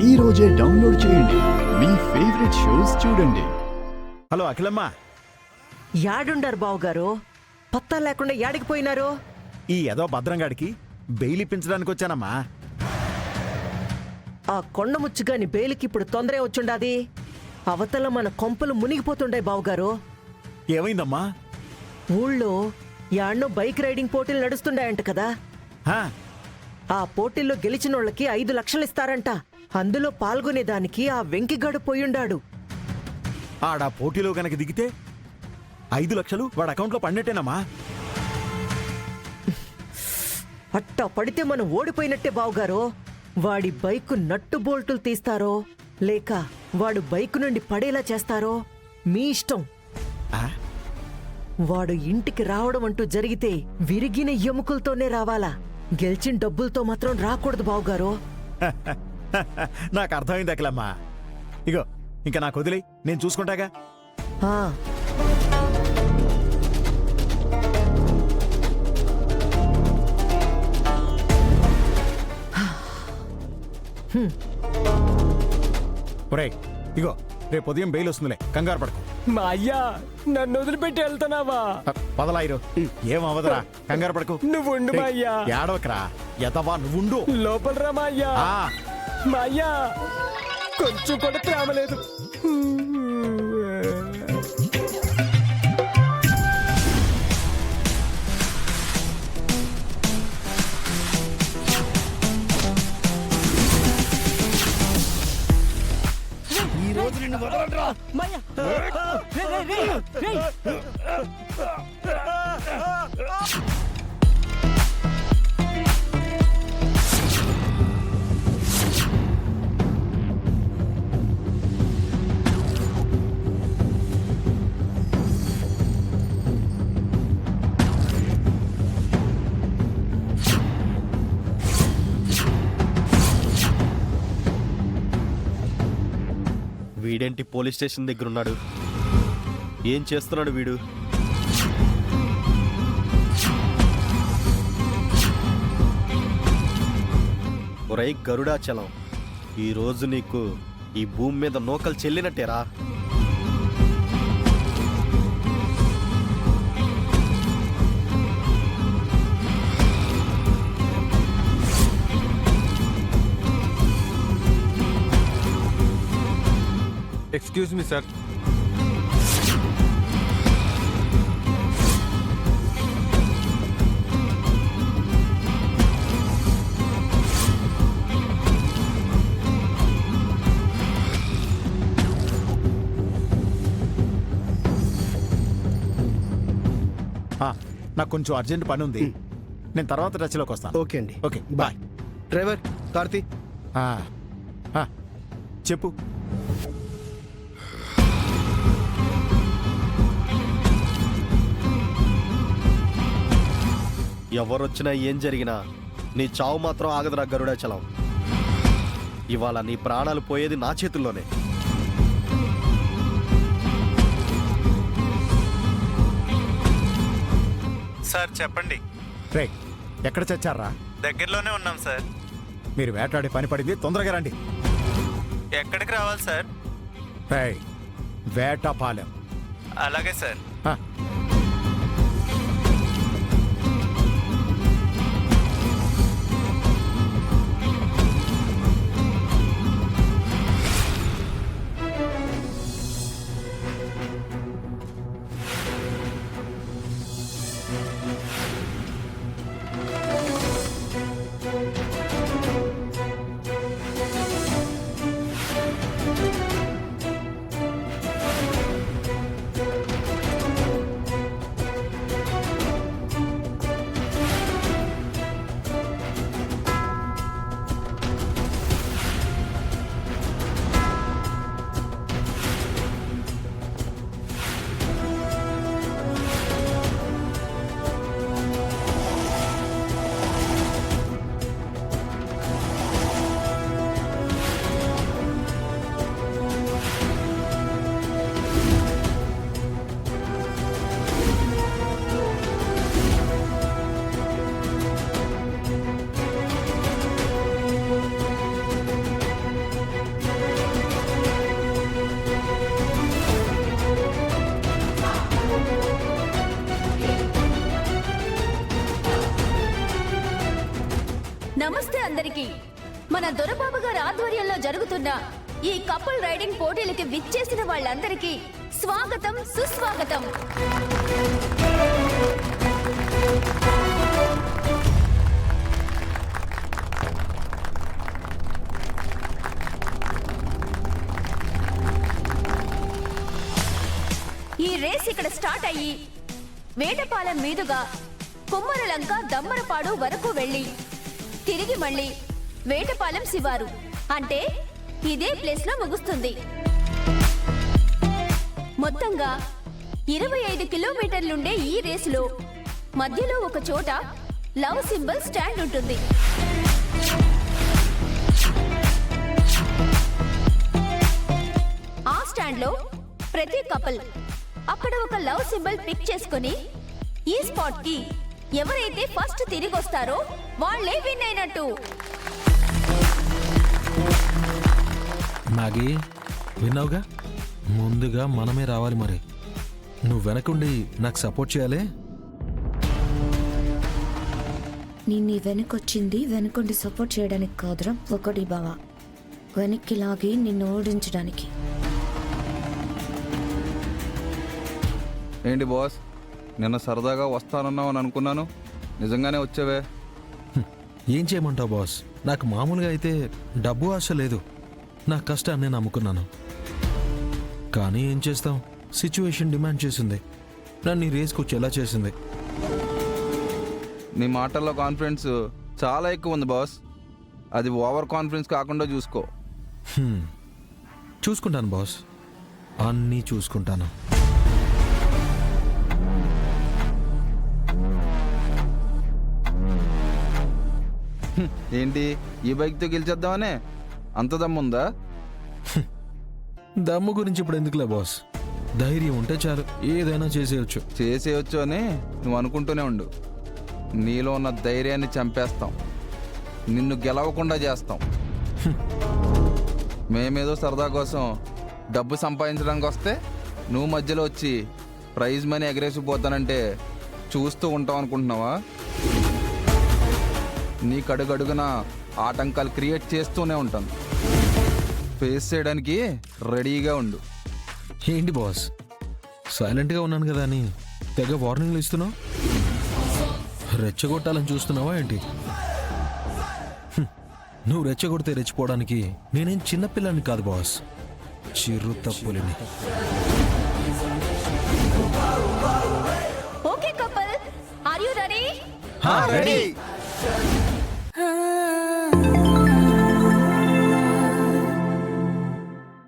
ఈ రోజే డౌన్లోడ్ చేయండి. మీ ఫేవరెట్ షోస్ చూడండి. హలో అఖిలమ్మ, యాడుండారు బావుగారు? పత్తా లేకుండా యాడికి పోయినారు? ఈ ఏదో భద్రంగాడికి బెయిల్ ఇప్పించడానికి వచ్చానమ్మా. ఆ కొండ ముచ్చుగాని బేలికి ఇప్పుడు తొందరే వచ్చుండాది. అవతల మన కొంపలు మునిగిపోతుండే బావుగారు. ఏమైందమ్మా? ఊళ్ళో యాడ్నో బైక్ రైడింగ్ పోటీలు నడుస్తుండాయంట కదా. హా, ఆ పోటీల్లో గెలిచినోళ్ళకి 5 లక్షలు ఇస్తారంట. అందులో పాల్గొనేదానికి ఆ వెంకిగాడు పోయుండాడు. ఆడా పోటీలో గనక దిగితే 5 లక్షలు వాడి అకౌంట్లో పడినట్టేనమ్మా. అట్టా పడితే మనం ఓడిపోయినట్టే బావుగారు. వాడి బైకు నట్టు బోల్టులు తీస్తారో లేక వాడు బైకు నుండి పడేలా చేస్తారో మీ ఇష్టం. ఆ? వాడు ఇంటికి రావడం అంటూ జరిగితే విరిగిన ఎముకలతోనే రావాలా, గెలిచిన డబ్బులతో మాత్రం రాకూడదు బావుగారు. నాకు అర్థమైంది అఖిలమ్మ. ఇగో ఇంకా నాకు వదిలే, నేను చూసుకుంటాగా. ఆ ఒరేయ్, ఇగో రేపు ఉదయం బెయిల్ వస్తుందిలే, కంగారు పడకు. మా అయ్యా నన్ను వదిలిపెట్టి వెళ్తున్నావా? పదలాయిరు, ఏం అవదరా, కంగారు పడకు. నువ్వు ఉండు మా అయ్యా. ఏడవకరా ఎతవా, నువ్వుండు. లోపల రా మా అయ్యా. ఆ, మా అయ్యా కొంచెం కూడా ప్రేమ లేదు. ఈ రోజు నిన్ను వదలనురా. మాయా రే రే రే రే. వీడేంటి పోలీస్ స్టేషన్ దగ్గర ఉన్నాడు? ఏం చేస్తున్నాడు వీడు? ఒరేయ్ గరుడాచలం, ఈరోజు నీకు ఈ భూమి మీద నూకలు చెల్లినట్టేరా. Excuse me sir. నాకు కొంచెం అర్జెంట్ పని ఉంది, నేను తర్వాత టచ్లోకి వస్తాను. ఓకే అండి. Okay bye. డ్రైవర్ కార్తీ. ఆ, ఆ, చెప్పు. ఎవరొచ్చినా ఏం జరిగినా నీ చావు మాత్రం ఆగదురా గరుడాచలం. ఇవాళ నీ ప్రాణాలు పోయేది నా చేతుల్లోనే. సార్ చెప్పండి. రే, ఎక్కడ చచ్చారా? దగ్గరలోనే ఉన్నాం సార్. మీరు వేటాడే పని పడింది, తొందరగా రండి. ఎక్కడికి రావాలి సార్? రేయ్, వేటపాలెం. అలాగే సార్. ఆ, అందరికీ మన దొరబాబు గారి ఆధ్వర్యంలో జరుగుతున్న ఈ కపుల్ రైడింగ్ పోటీలకి విచ్చేసిన వాళ్ళందరికీ స్వాగతం, సుస్వాగతం. ఈ రేస్ ఇక్కడ స్టార్ట్ అయ్యి వేటపాలెం మీదుగా కుమ్మరలంక దమ్మరపాడు వరకు వెళ్ళి తిరిగి మళ్ళీ వేటపాలెం శివారు అంటే ఇదే ప్లేస్ లో ముగుస్తుంది. మొత్తంగా 25 కిలోమీటర్లుండే ఈ రేసులో మధ్యలో ఒక చోట లవ్ సింబల్ స్టాండ్ ఉంటుంది. ఆ స్టాండ్ లో ప్రతి కపుల్ అక్కడ ఒక లవ్ సింబల్ పిక్ చేసుకుని ఈ స్పాట్ కి ఎవరైతే ఫస్ట్ తిరిగి వస్తారో వాళ్ళే విన్ అయినట్టు. నాగి విన్నావుగా, ముందుగా మనమే రావాలి. మరి నువ్వు వెనకుండి నాకు సపోర్ట్ చేయాలి. నిన్ను వెనకొచ్చింది వెనకుండి సపోర్ట్ చేయడానికి కాదురా ఒకటి బావా, వెనక్కి లాగి నిన్ను ఓడించడానికి. ఏంటి బాస్, నిన్న సరదాగా వస్తానన్నావు అని అనుకున్నాను, నిజంగానే వచ్చావే. ఏం చేయమంటావు బాస్, నాకు మామూలుగా అయితే డబ్బు ఆశ లేదు, నా కష్టాన్ని నేను నమ్ముకున్నాను. కానీ ఏం చేస్తాం, సిచ్యువేషన్ డిమాండ్ చేసింది, నన్ను ఈ రేస్కి వచ్చేలా చేసింది. నీ మాటల్లో కాన్ఫిడెన్స్ చాలా ఎక్కువ ఉంది బాస్, అది ఓవర్ కాన్ఫిడెన్స్ కాకుండా చూసుకో. చూసుకుంటాను బాస్, అన్నీ చూసుకుంటాను. ఏంటి ఈ బైక్తో గెలిచేద్దామనే అంత దమ్ముందా? దమ్ము గురించి ఇప్పుడు ఎందుకులే బాస్, ధైర్యం ఉంటే చాలు, ఏదైనా చేసేయచ్చు. చేసేయచ్చు అని నువ్వు అనుకుంటూనే ఉండు, నీలో ఉన్న ధైర్యాన్ని చంపేస్తాం, నిన్ను గెలవకుండా చేస్తాం. మేమేదో సరదా కోసం డబ్బు సంపాదించడానికి వస్తే నువ్వు మధ్యలో వచ్చి ప్రైజ్ మనీ ఎగరేసిపోతానంటే చూస్తూ ఉంటావు అనుకుంటున్నావా? నీకు అడుగడుగున ఆటంకాలు క్రియేట్ చేస్తూనే ఉంటాను, ఫేస్ చేయడానికి రెడీగా ఉండు. ఏంటి బాస్, సైలెంట్గా ఉన్నాను కదా అని తెగ వార్నింగ్లు ఇస్తున్నావు? రెచ్చగొట్టాలని చూస్తున్నావా ఏంటి? నువ్వు రెచ్చగొడితే రెచ్చిపోవడానికి నేనేం చిన్నపిల్లని కాదు బాస్, చిరు తప్పులిని. Okay couple, are you ready? Ready.